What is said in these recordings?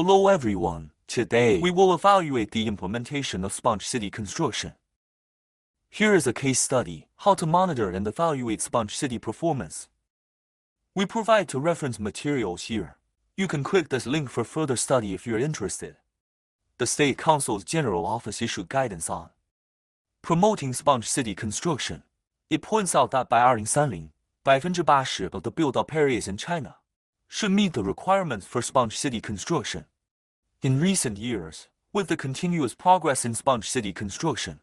Hello everyone, today we will evaluate the implementation of Sponge City construction. Here is a case study, how to monitor and evaluate Sponge City performance. We provide two reference materials here. You can click this link for further study if you're interested. The State Council's General Office issued guidance on promoting Sponge City construction. It points out that by 2030, 80% of the built-up areas in China should meet the requirements for Sponge City construction. In recent years, with the continuous progress in Sponge City construction,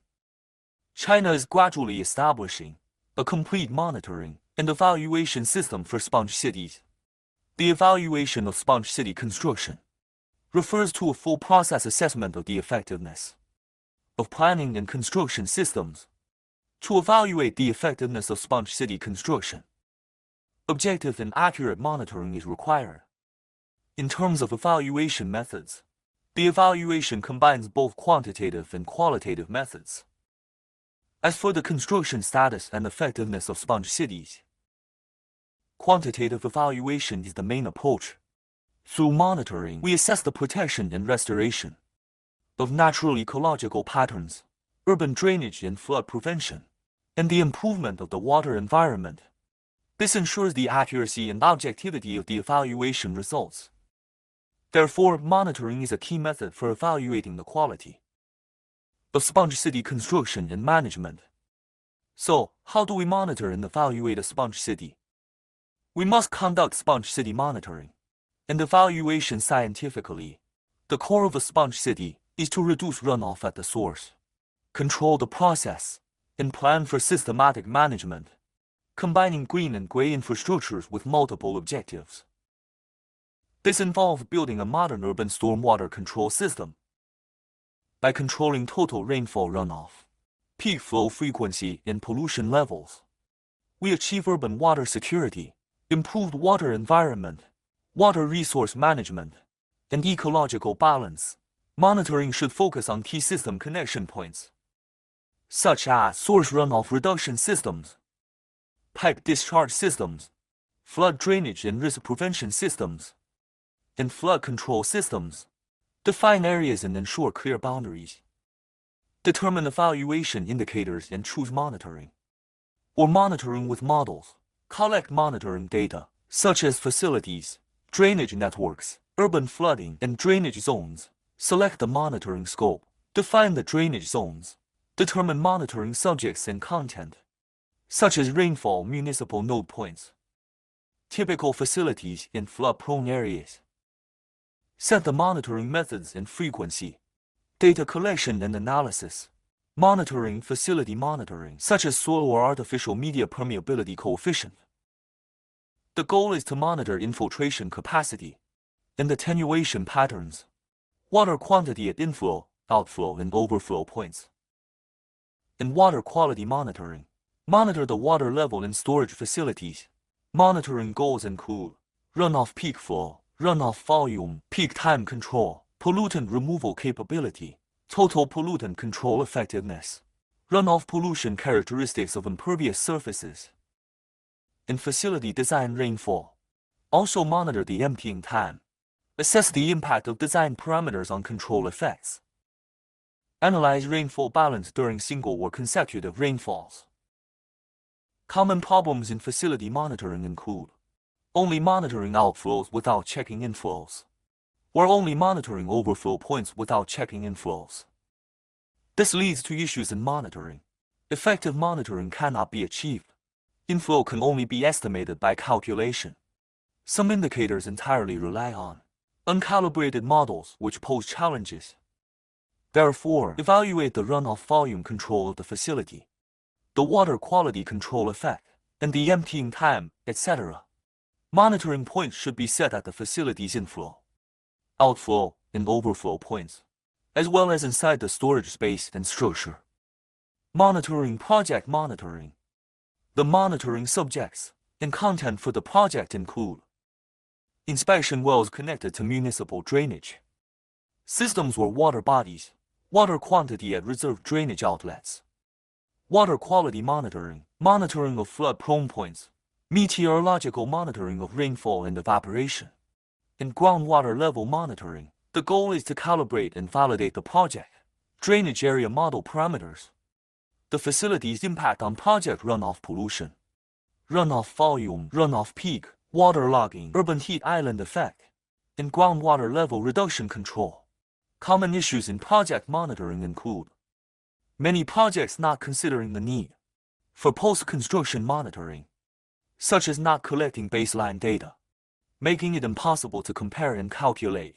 China is gradually establishing a complete monitoring and evaluation system for sponge cities. The evaluation of Sponge City construction refers to a full process assessment of the effectiveness of planning and construction systems. To evaluate the effectiveness of Sponge City construction, objective and accurate monitoring is required. In terms of evaluation methods, the evaluation combines both quantitative and qualitative methods. As for the construction status and effectiveness of sponge cities, quantitative evaluation is the main approach. Through monitoring, we assess the protection and restoration of natural ecological patterns, urban drainage and flood prevention, and the improvement of the water environment. This ensures the accuracy and objectivity of the evaluation results. Therefore, monitoring is a key method for evaluating the quality of sponge city construction and management. So, how do we monitor and evaluate a sponge city? We must conduct sponge city monitoring and evaluation scientifically. The core of a sponge city is to reduce runoff at the source, control the process, and plan for systematic management, combining green and gray infrastructures with multiple objectives. This involves building a modern urban stormwater control system. By controlling total rainfall runoff, peak flow frequency, and pollution levels, we achieve urban water security, improved water environment, water resource management, and ecological balance. Monitoring should focus on key system connection points, such as source runoff reduction systems, pipe discharge systems, flood drainage and risk prevention systems, and flood control systems. Define areas and ensure clear boundaries. Determine evaluation indicators and choose monitoring or monitoring with models. Collect monitoring data, such as facilities, drainage networks, urban flooding, and drainage zones. Select the monitoring scope. Define the drainage zones. Determine monitoring subjects and content, such as rainfall municipal node points, typical facilities in flood-prone areas. Set the monitoring methods and frequency. Data collection and analysis. Monitoring facility monitoring, such as soil or artificial media permeability coefficient. The goal is to monitor infiltration capacity and attenuation patterns, water quantity at inflow, outflow, and overflow points. And water quality monitoring. Monitor the water level in storage facilities. Monitoring goals include runoff peak flow, runoff volume, peak time control, pollutant removal capability, total pollutant control effectiveness, runoff pollution characteristics of impervious surfaces, and facility design rainfall. Also monitor the emptying time. Assess the impact of design parameters on control effects. Analyze rainfall balance during single or consecutive rainfalls. Common problems in facility monitoring include only monitoring outflows without checking inflows, or only monitoring overflow points without checking inflows. This leads to issues in monitoring. Effective monitoring cannot be achieved. Inflow can only be estimated by calculation. Some indicators entirely rely on uncalibrated models, which pose challenges. Therefore, evaluate the runoff volume control of the facility, the water quality control effect, and the emptying time, etc. Monitoring points should be set at the facility's inflow, outflow, and overflow points, as well as inside the storage space and structure. Monitoring project monitoring. The monitoring subjects and content for the project include inspection wells connected to municipal drainage systems or water bodies, water quantity at reserved drainage outlets, water quality monitoring, monitoring of flood-prone points, meteorological monitoring of rainfall and evaporation, and groundwater level monitoring, The goal is to calibrate and validate the project drainage area model parameters, the facility's impact on project runoff pollution, runoff volume, runoff peak, water logging, urban heat island effect, and groundwater level reduction control. Common issues in project monitoring include many projects not considering the need for post-construction monitoring, such as not collecting baseline data, making it impossible to compare and calculate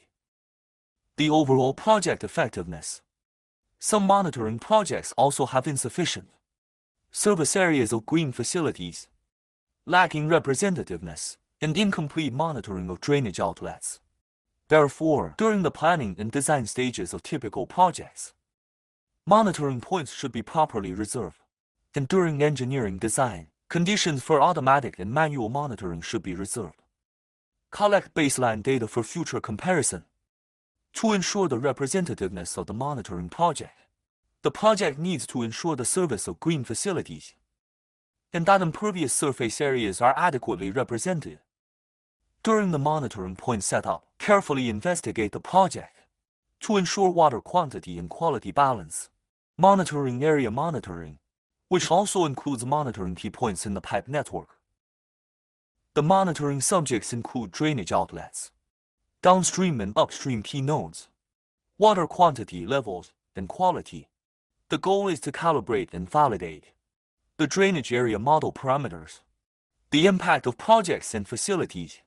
the overall project effectiveness. Some monitoring projects also have insufficient service areas of green facilities, lacking representativeness, and incomplete monitoring of drainage outlets. Therefore, during the planning and design stages of typical projects, monitoring points should be properly reserved, and during engineering design, conditions for automatic and manual monitoring should be reserved. Collect baseline data for future comparison. To ensure the representativeness of the monitoring project, the project needs to ensure the service of green facilities, and that impervious surface areas are adequately represented. During the monitoring point setup, carefully investigate the project to ensure water quantity and quality balance. Monitoring area monitoring, which also includes monitoring key points in the pipe network. The monitoring subjects include drainage outlets, downstream and upstream key nodes, water quantity levels, and quality. The goal is to calibrate and validate the drainage area model parameters, the impact of projects and facilities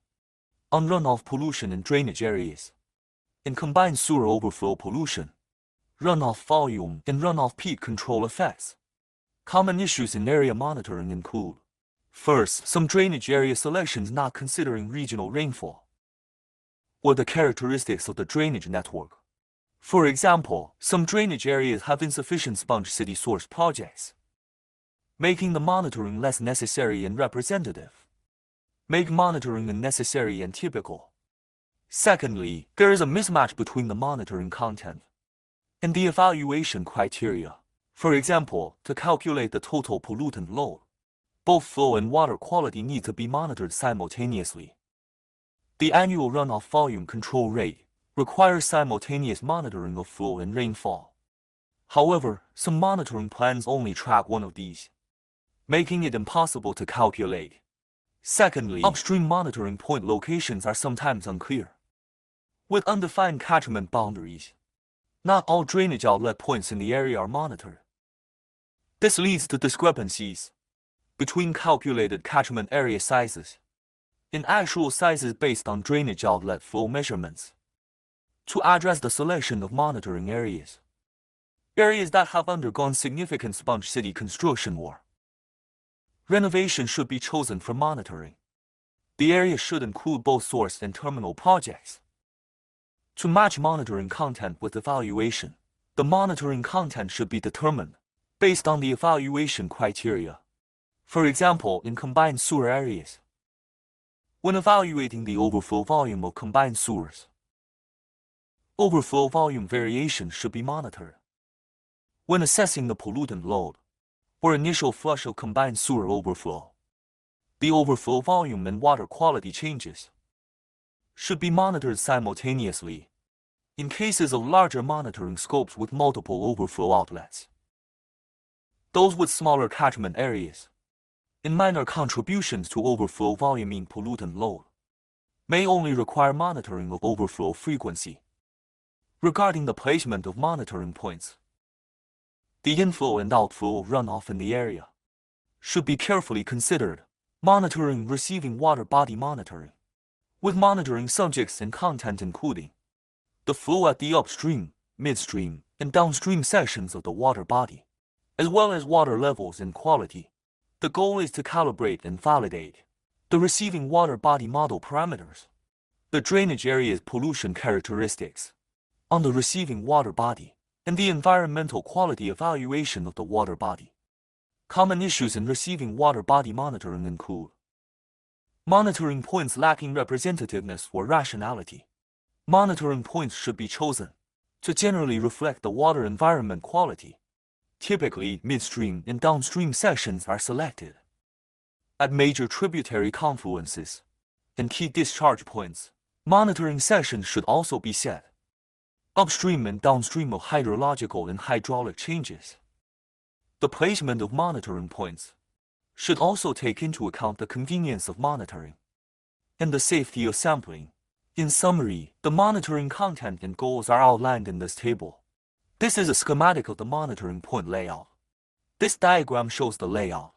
on runoff pollution in drainage areas, and combined sewer overflow pollution, runoff volume, and runoff peak control effects. Common issues in area monitoring include: first, some drainage area selections not considering regional rainfall or the characteristics of the drainage network. For example, some drainage areas have insufficient sponge city source projects, making the monitoring less necessary and representative. Make monitoring unnecessary and typical. Secondly, there is a mismatch between the monitoring content and the evaluation criteria. For example, to calculate the total pollutant load, both flow and water quality need to be monitored simultaneously. The annual runoff volume control rate requires simultaneous monitoring of flow and rainfall. However, some monitoring plans only track one of these, making it impossible to calculate. Secondly, upstream monitoring point locations are sometimes unclear, with undefined catchment boundaries. Not all drainage outlet points in the area are monitored. This leads to discrepancies between calculated catchment area sizes and actual sizes based on drainage outlet flow measurements. To address the selection of monitoring areas that have undergone significant sponge city construction or renovation should be chosen for monitoring. The area should include both source and terminal projects. To match monitoring content with evaluation, the monitoring content should be determined based on the evaluation criteria. For example, in combined sewer areas, when evaluating the overflow volume of combined sewers, overflow volume variation should be monitored. When assessing the pollutant load or initial flush of combined sewer overflow, the overflow volume and water quality changes should be monitored simultaneously in cases of larger monitoring scopes with multiple overflow outlets. Those with smaller catchment areas and minor contributions to overflow volume in pollutant load may only require monitoring of overflow frequency. Regarding the placement of monitoring points, the inflow and outflow of runoff in the area should be carefully considered. Monitoring receiving water body monitoring, with monitoring subjects and content including the flow at the upstream, midstream, and downstream sections of the water body, as well as water levels and quality. The goal is to calibrate and validate the receiving water body model parameters, the drainage area's pollution characteristics on the receiving water body, and the environmental quality evaluation of the water body. Common issues in receiving water body monitoring include monitoring points lacking representativeness or rationality. Monitoring points should be chosen to generally reflect the water environment quality. Typically, midstream and downstream sections are selected at major tributary confluences and key discharge points. Monitoring sections should also be set upstream and downstream of hydrological and hydraulic changes. The placement of monitoring points should also take into account the convenience of monitoring and the safety of sampling. In summary, the monitoring content and goals are outlined in this table. This is a schematic of the monitoring point layout. This diagram shows the layout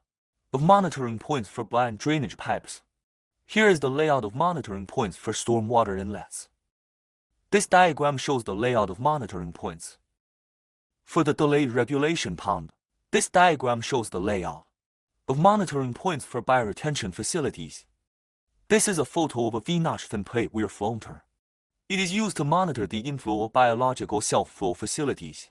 of monitoring points for blind drainage pipes. Here is the layout of monitoring points for stormwater inlets. This diagram shows the layout of monitoring points for the delayed regulation pond. This diagram shows the layout of monitoring points for bioretention facilities. This is a photo of a V-notch thin plate weir filter. It is used to monitor the inflow of biological self-flow facilities.